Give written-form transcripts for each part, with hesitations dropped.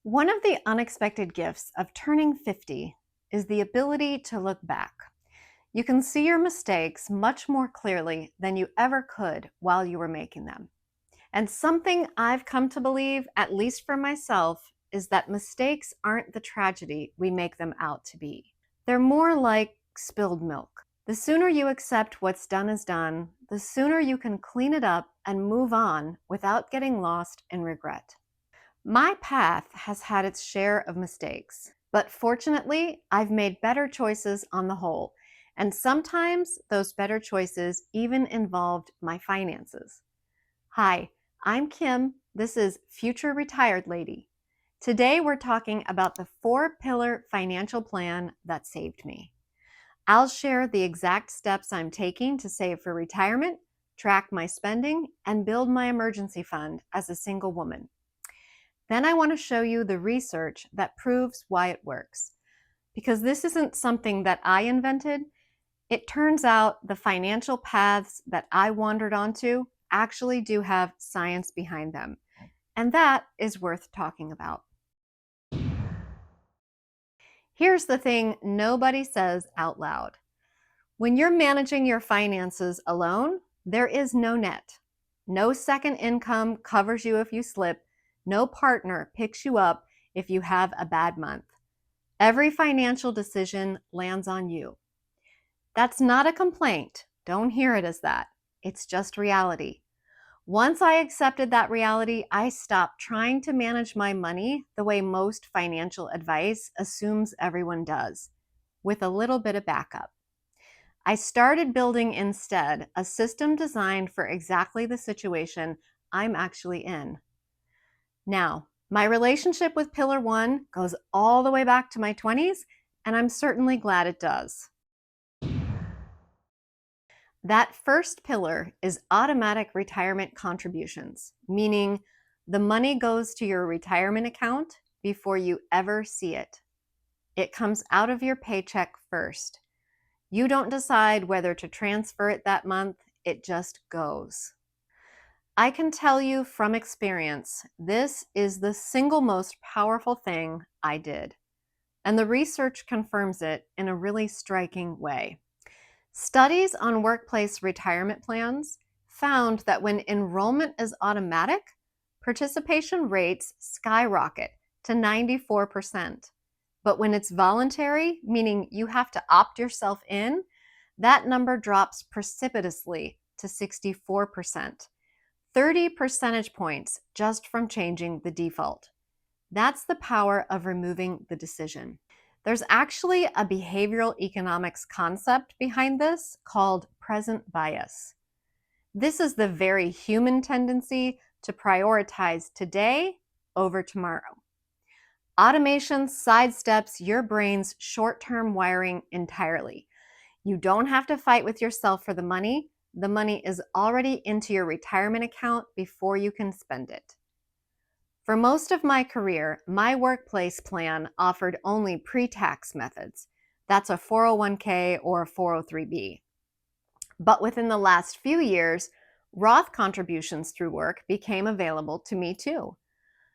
One of the unexpected gifts of turning 50 is the ability to look back. You can see your mistakes much more clearly than you ever could while you were making them. And something I've come to believe, at least for myself, is that mistakes aren't the tragedy we make them out to be. They're more like spilled milk. The sooner you accept what's done is done, the sooner you can clean it up and move on without getting lost in regret. My path has had its share of mistakes, but fortunately, I've made better choices on the whole, and sometimes those better choices even involved my finances. Hi, I'm Kim. This is Future Retired Lady. Today we're talking about the 4-pillar financial plan that saved me. I'll share the exact steps I'm taking to save for retirement, track my spending, and build my emergency fund as a single woman. Then I want to show you the research that proves why it works. Because this isn't something that I invented, it turns out the financial paths that I wandered onto actually do have science behind them. And that is worth talking about. Here's the thing nobody says out loud. When you're managing your finances alone, there is no net. No second income covers you if you slip. No partner picks you up if you have a bad month. Every financial decision lands on you. That's not a complaint. Don't hear it as that. It's just reality. Once I accepted that reality, I stopped trying to manage my money the way most financial advice assumes everyone does, with a little bit of backup. I started building instead a system designed for exactly the situation I'm actually in. Now, my relationship with Pillar 1 goes all the way back to my 20s, and I'm certainly glad it does. That first pillar is automatic retirement contributions, meaning the money goes to your retirement account before you ever see it. It comes out of your paycheck first. You don't decide whether to transfer it that month, it just goes. I can tell you from experience, this is the single most powerful thing I did. And the research confirms it in a really striking way. Studies on workplace retirement plans found that when enrollment is automatic, participation rates skyrocket to 94%. But when it's voluntary, meaning you have to opt yourself in, that number drops precipitously to 64%. 30 percentage points just from changing the default. That's the power of removing the decision. There's actually a behavioral economics concept behind this called present bias. This is the very human tendency to prioritize today over tomorrow. Automation sidesteps your brain's short-term wiring entirely. You don't have to fight with yourself for the money. The money is already into your retirement account before you can spend it. For most of my career, my workplace plan offered only pre-tax methods. That's a 401k or a 403b. But within the last few years, Roth contributions through work became available to me too.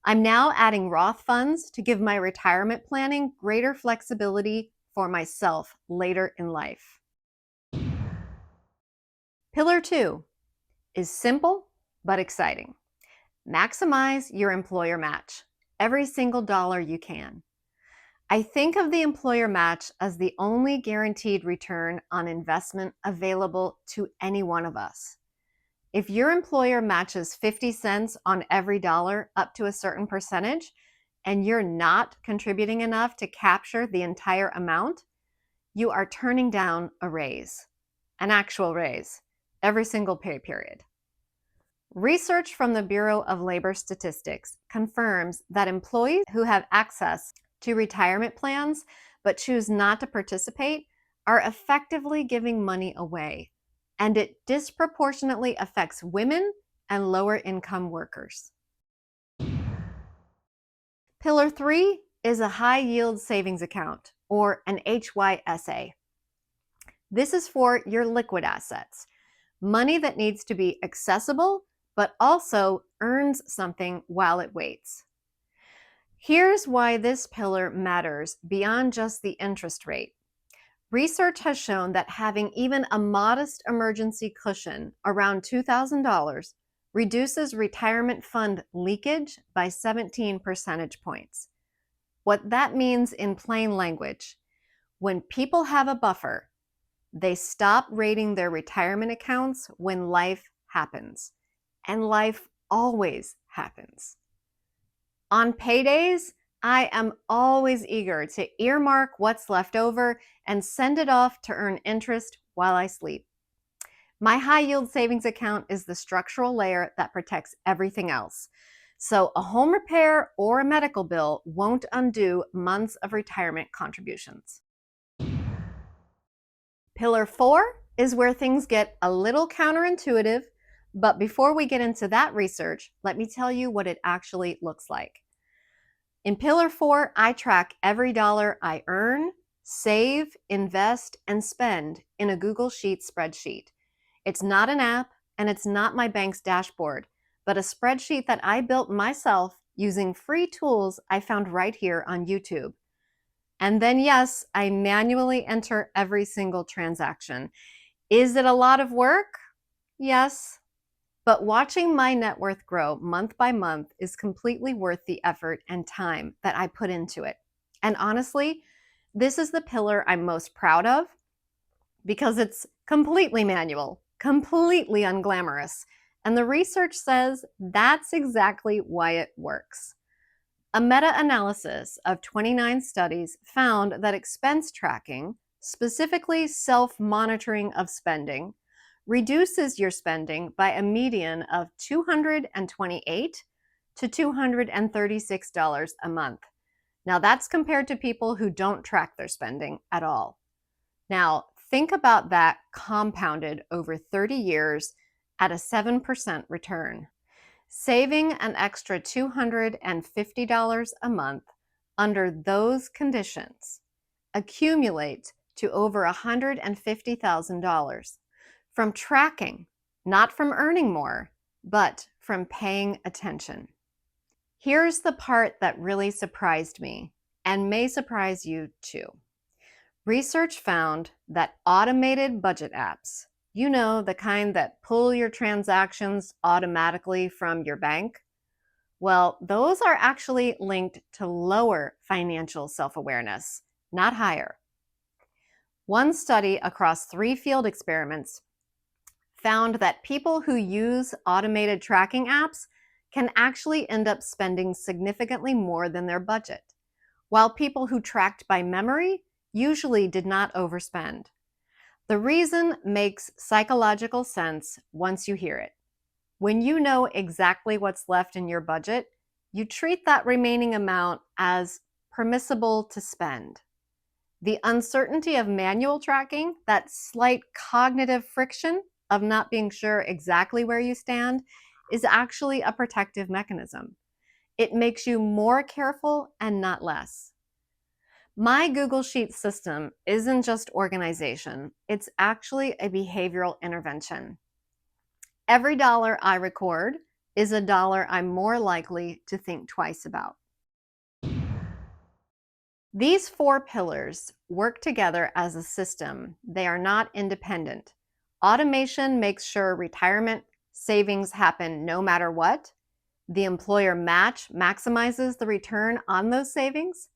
I'm now adding Roth funds to give my retirement planning greater flexibility for myself later in life. Pillar 2 is simple but exciting. Maximize your employer match, every single dollar you can. I think of the employer match as the only guaranteed return on investment available to any one of us. If your employer matches 50 cents on every dollar up to a certain percentage, and you're not contributing enough to capture the entire amount, you are turning down a raise, an actual raise, every single pay period. Research from the Bureau of Labor Statistics confirms that employees who have access to retirement plans but choose not to participate are effectively giving money away, and it disproportionately affects women and lower income workers. Pillar 3 is a high yield savings account, or an HYSA. This is for your liquid assets, money that needs to be accessible but also earns something while it waits. Here's why this pillar matters beyond just the interest rate. Research has shown that having even a modest emergency cushion around $2,000 reduces retirement fund leakage by 17 percentage points. What that means in plain language, when people have a buffer, they stop raiding their retirement accounts when life happens. And life always happens. On paydays, I am always eager to earmark what's left over and send it off to earn interest while I sleep. My high yield savings account is the structural layer that protects everything else. So a home repair or a medical bill won't undo months of retirement contributions. Pillar 4 is where things get a little counterintuitive, but before we get into that research, let me tell you what it actually looks like. In Pillar 4, I track every dollar I earn, save, invest, and spend in a Google Sheets spreadsheet. It's not an app, and it's not my bank's dashboard, but a spreadsheet that I built myself using free tools I found right here on YouTube. And then, yes, I manually enter every single transaction. Is it a lot of work? Yes. But watching my net worth grow month by month is completely worth the effort and time that I put into it. And honestly, this is the pillar I'm most proud of because it's completely manual, completely unglamorous. And the research says that's exactly why it works. A meta-analysis of 29 studies found that expense tracking, specifically self-monitoring of spending, reduces your spending by a median of $228 to $236 a month. Now that's compared to people who don't track their spending at all. Now think about that compounded over 30 years at a 7% return. Saving an extra $250 a month under those conditions accumulates to over $150,000 from tracking, not from earning more, but from paying attention. Here's the part that really surprised me and may surprise you too. Research found that automated budget apps, you know, the kind that pull your transactions automatically from your bank, well, those are actually linked to lower financial self-awareness, not higher. One study across 3 field experiments found that people who use automated tracking apps can actually end up spending significantly more than their budget, while people who tracked by memory usually did not overspend. The reason makes psychological sense once you hear it. When you know exactly what's left in your budget, you treat that remaining amount as permissible to spend. The uncertainty of manual tracking, that slight cognitive friction of not being sure exactly where you stand, is actually a protective mechanism. It makes you more careful and not less. My Google Sheets system isn't just organization, it's actually a behavioral intervention. Every dollar I record is a dollar I'm more likely to think twice about. These 4 pillars work together as a system. They are not independent. Automation makes sure retirement savings happen no matter what. The employer match maximizes the return on those savings.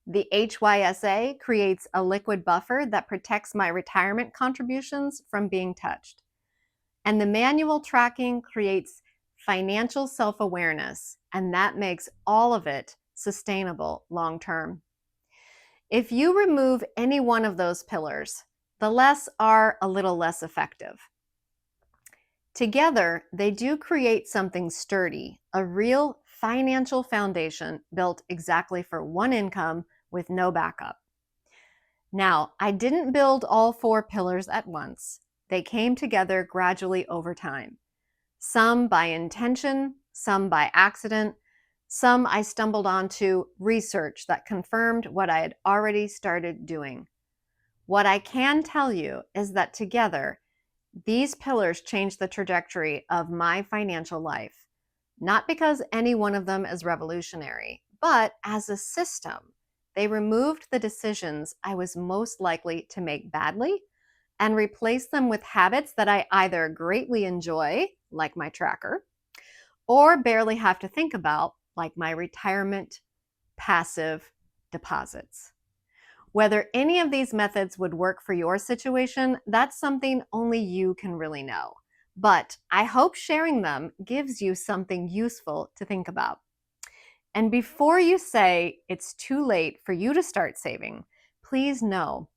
The HYSA creates a liquid buffer that protects my retirement contributions from being touched. And the manual tracking creates financial self-awareness, and that makes all of it sustainable long-term. If you remove any one of those pillars, the less are a little less effective. Together, they do create something sturdy, a real financial foundation built exactly for one income with no backup. Now, I didn't build all 4 pillars at once. They came together gradually over time. Some by intention, some by accident, some I stumbled onto research that confirmed what I had already started doing. What I can tell you is that together, these pillars change the trajectory of my financial life, not because any one of them is revolutionary, but as a system, they removed the decisions I was most likely to make badly and replaced them with habits that I either greatly enjoy, like my tracker, or barely have to think about, like my retirement passive deposits. Whether any of these methods would work for your situation, that's something only you can really know. But I hope sharing them gives you something useful to think about. And before you say it's too late for you to start saving, please know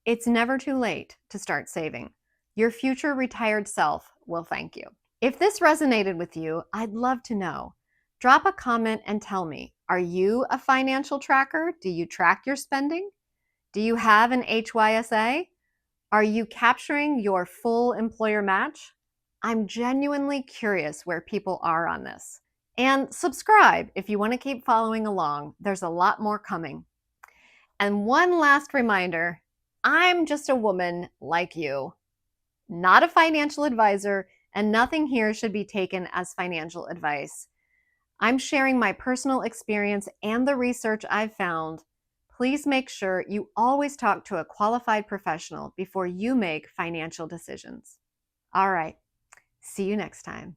it's never too late to start saving. Your future retired self will thank you. If this resonated with you, I'd love to know. Drop a comment and tell me, are you a financial tracker? Do you track your spending? Do you have an HYSA? Are you capturing your full employer match? I'm genuinely curious where people are on this. And subscribe if you want to keep following along. There's a lot more coming. And one last reminder, I'm just a woman like you, not a financial advisor, and nothing here should be taken as financial advice. I'm sharing my personal experience and the research I've found. Please make sure you always talk to a qualified professional before you make financial decisions. All right, see you next time.